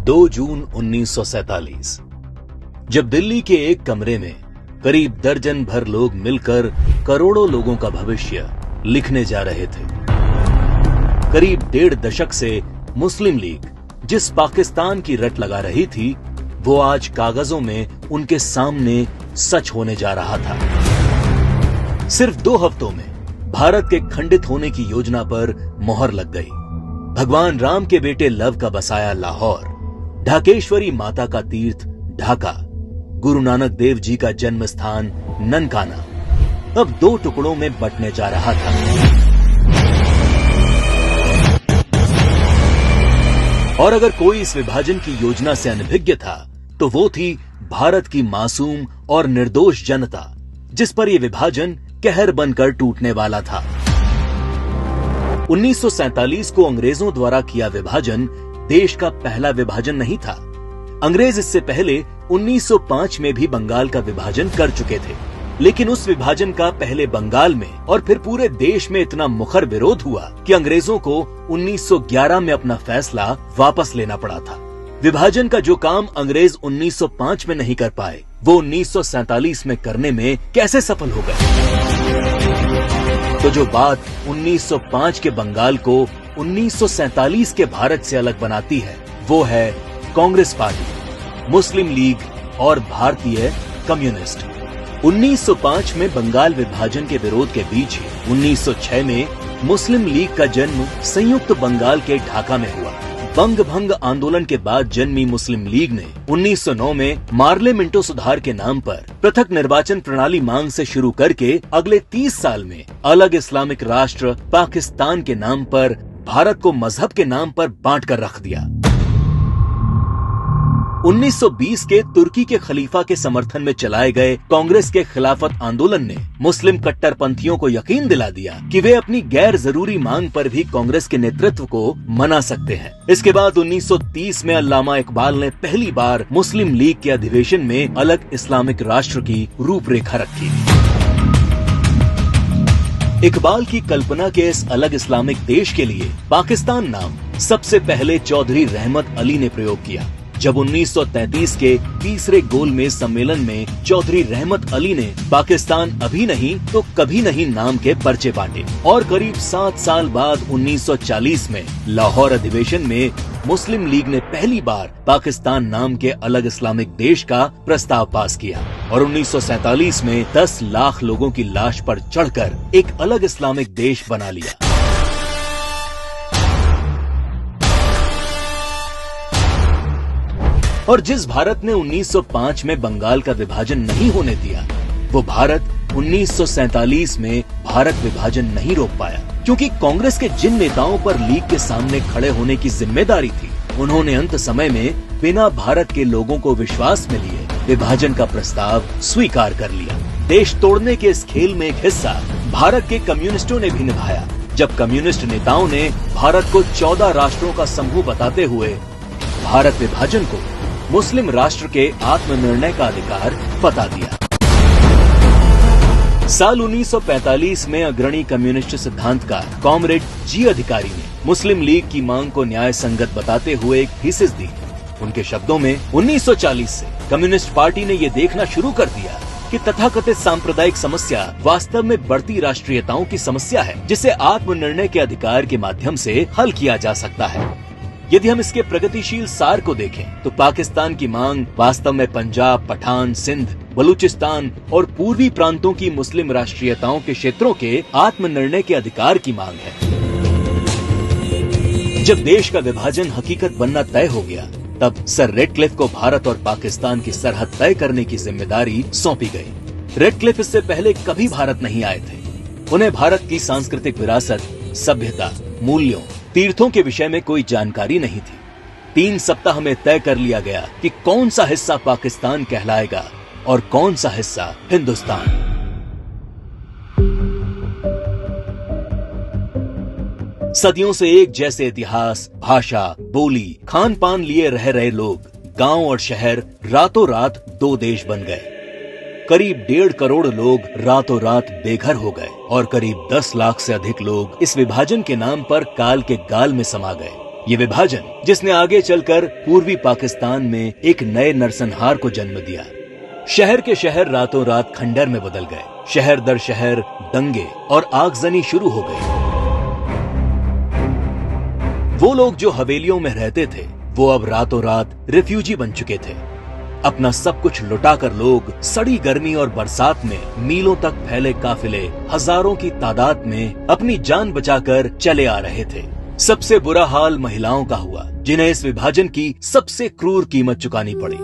2 जून 1947 जब दिल्ली के एक कमरे में करीब दर्जन भर लोग मिलकर करोड़ों लोगों का भविष्य लिखने जा रहे थे। करीब 1.5 दशक से मुस्लिम लीग जिस पाकिस्तान की रट लगा रही थी, वो आज कागजों में उनके सामने सच होने जा रहा था। सिर्फ 2 हफ्तों में भारत के खंडित होने की योजना पर मोहर लग गई। भगवान राम के बेटे लव का बसाया लाहौर, ढाकेश्वरी माता का तीर्थ ढाका, गुरु नानक देव जी का जन्म स्थान ननकाना अब 2 टुकड़ों में बंटने जा रहा था। और अगर कोई इस विभाजन की योजना से अनभिज्ञ था, तो वो थी भारत की मासूम और निर्दोष जनता, जिस पर यह विभाजन कहर बनकर टूटने वाला था। 1947 को अंग्रेजों द्वारा किया विभाजन देश का पहला विभाजन नहीं था। अंग्रेज इससे पहले 1905 में भी बंगाल का विभाजन कर चुके थे, लेकिन उस विभाजन का पहले बंगाल में और फिर पूरे देश में इतना मुखर विरोध हुआ कि अंग्रेजों को 1911 में अपना फैसला वापस लेना पड़ा था। विभाजन का जो काम अंग्रेज 1905 में नहीं कर पाए, वो 1947 में करने में कैसे सफल हो गए? तो जो बात 1905 के बंगाल को 1947 के भारत से अलग बनाती है, वो है कांग्रेस पार्टी, मुस्लिम लीग और भारतीय कम्युनिस्ट। 1905 में बंगाल विभाजन के विरोध के बीच ही 1906 में मुस्लिम लीग का जन्म संयुक्त बंगाल के ढाका में हुआ। बंग भंग आंदोलन के बाद जन्मी मुस्लिम लीग ने 1909 में मार्ले मिंटो सुधार के नाम पर पृथक निर्वाचन प्रणाली मांग से शुरू करके अगले 30 साल में अलग इस्लामिक राष्ट्र पाकिस्तान के नाम पर भारत को मजहब के नाम पर बांट कर रख दिया। 1920 के तुर्की के खलीफा के समर्थन में चलाए गए कांग्रेस के खिलाफत आंदोलन ने मुस्लिम कट्टरपंथियों को यकीन दिला दिया कि वे अपनी गैर जरूरी मांग पर भी कांग्रेस के नेतृत्व को मना सकते हैं। इसके बाद 1930 में अल्लामा इकबाल ने पहली बार मुस्लिम लीग के अधिवेशन में अलग इस्लामिक राष्ट्र की रूपरेखा रखी। इकबाल की कल्पना के इस अलग इस्लामिक देश के लिए पाकिस्तान नाम सबसे पहले चौधरी रहमत अली ने प्रयोग किया। जब 1933 के तीसरे गोलमेज सम्मेलन में चौधरी रहमत अली ने पाकिस्तान अभी नहीं तो कभी नहीं नाम के पर्चे बांटे और करीब 7 साल बाद 1940 में लाहौर अधिवेशन में मुस्लिम लीग ने पहली बार पाकिस्तान नाम के अलग इस्लामिक देश का प्रस्ताव पास किया और 1947 में 10 लाख लोगों की लाश पर चढ़कर एक अलग इस्लामिक देश बना लिया। और जिस भारत ने 1905 में बंगाल का विभाजन नहीं होने दिया, वो भारत 1947 में भारत विभाजन नहीं रोक पाया, क्योंकि कांग्रेस के जिन नेताओं पर लीग के सामने खड़े होने की जिम्मेदारी थी, उन्होंने अंत समय में बिना भारत के लोगों को विश्वास में लिए विभाजन का प्रस्ताव स्वीकार कर लिया। देश तोड़ने के इस खेल में एक हिस्सा भारत के कम्युनिस्टों ने भी निभाया, जब कम्युनिस्ट नेताओं ने भारत को 14 राष्ट्रों का समूह बताते हुए भारत विभाजन को मुस्लिम राष्ट्र के आत्मनिर्णय का अधिकार बता दिया। साल 1945 में अग्रणी कम्युनिस्ट सिद्धांतकार कॉमरेड जी अधिकारी ने मुस्लिम लीग की मांग को न्याय संगत बताते हुए एक थीसिस दी। उनके शब्दों में 1940 से कम्युनिस्ट पार्टी ने ये देखना शुरू कर दिया कि तथाकथित सांप्रदायिक समस्या वास्तव में बढ़ती राष्ट्रीयताओं की समस्या है, जिसे आत्मनिर्णय के अधिकार के माध्यम से हल किया जा सकता है। यदि हम इसके प्रगतिशील सार को देखें, तो पाकिस्तान की मांग वास्तव में पंजाब, पठान, सिंध, बलूचिस्तान और पूर्वी प्रांतों की मुस्लिम राष्ट्रीयताओं के क्षेत्रों के आत्मनिर्णय के अधिकार की मांग है। जब देश का विभाजन हकीकत बनना तय हो गया, तब सर रेडक्लिफ को भारत और पाकिस्तान की सरहद तय करने की जिम्मेदारी सौंपी गई। रेडक्लिफ इससे पहले कभी भारत नहीं आए थे। उन्हें भारत की सांस्कृतिक विरासत, सभ्यता, मूल्यों, तीर्थों के विषय में कोई जानकारी नहीं थी। 3 सप्ताह में तय कर लिया गया कि कौन सा हिस्सा पाकिस्तान कहलाएगा और कौन सा हिस्सा हिंदुस्तान। सदियों से एक जैसे इतिहास, भाषा, बोली, खान पान लिए रह रहे लोग, गांव और शहर रातों रात 2 देश बन गए। करीब 1.5 करोड़ लोग रातों रात बेघर हो गए और करीब 10 लाख से अधिक लोग इस विभाजन के नाम पर काल के गाल में समा गए। ये विभाजन जिसने आगे चलकर पूर्वी पाकिस्तान में एक नए नरसंहार को जन्म दिया। शहर के शहर रातों रात खंडर में बदल गए। शहर दर शहर दंगे और आगजनी शुरू हो गई। वो लोग जो हवेलियों में रहते थे वो अब रातों रात रिफ्यूजी बन चुके थे। अपना सब कुछ लुटाकर लोग सड़ी गर्मी और बरसात में मीलों तक फैले काफिले हजारों की तादाद में अपनी जान बचाकर चले आ रहे थे। सबसे बुरा हाल महिलाओं का हुआ, जिन्हें इस विभाजन की सबसे क्रूर कीमत चुकानी पड़ी।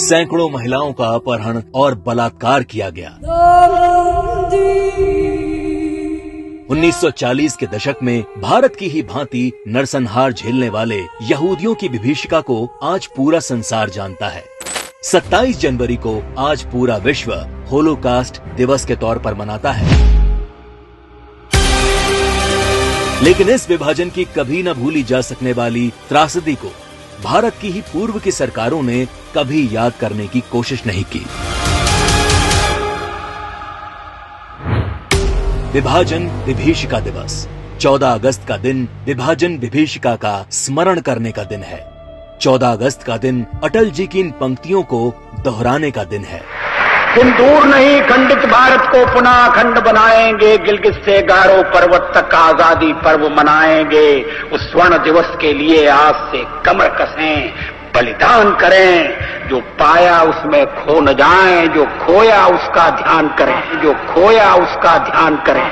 सैकड़ों महिलाओं का अपहरण और बलात्कार किया गया। 1940 के दशक में भारत की ही भांति नरसंहार झेलने वाले यहूदियों की विभीषिका को आज पूरा संसार जानता है। 27 जनवरी को आज पूरा विश्व होलोकास्ट दिवस के तौर पर मनाता है। लेकिन इस विभाजन की कभी न भूली जा सकने वाली त्रासदी को भारत की ही पूर्व की सरकारों ने कभी याद करने की कोशिश नहीं की। विभाजन विभीषिका दिवस 14 अगस्त का दिन विभाजन विभीषिका का स्मरण करने का दिन है। 14 अगस्त का दिन अटल जी की इन पंक्तियों को दोहराने का दिन है। दिन दूर नहीं, खंडित भारत को पुनः अखंड बनाएंगे। गिलगित से गारो पर्वत तक आजादी पर्व मनाएंगे। उस स्वर्ण दिवस के लिए आज से कमर कसें, बलिदान करें। जो पाया उसमें खो न जाएं, जो खोया उसका ध्यान करें, जो खोया उसका ध्यान करें।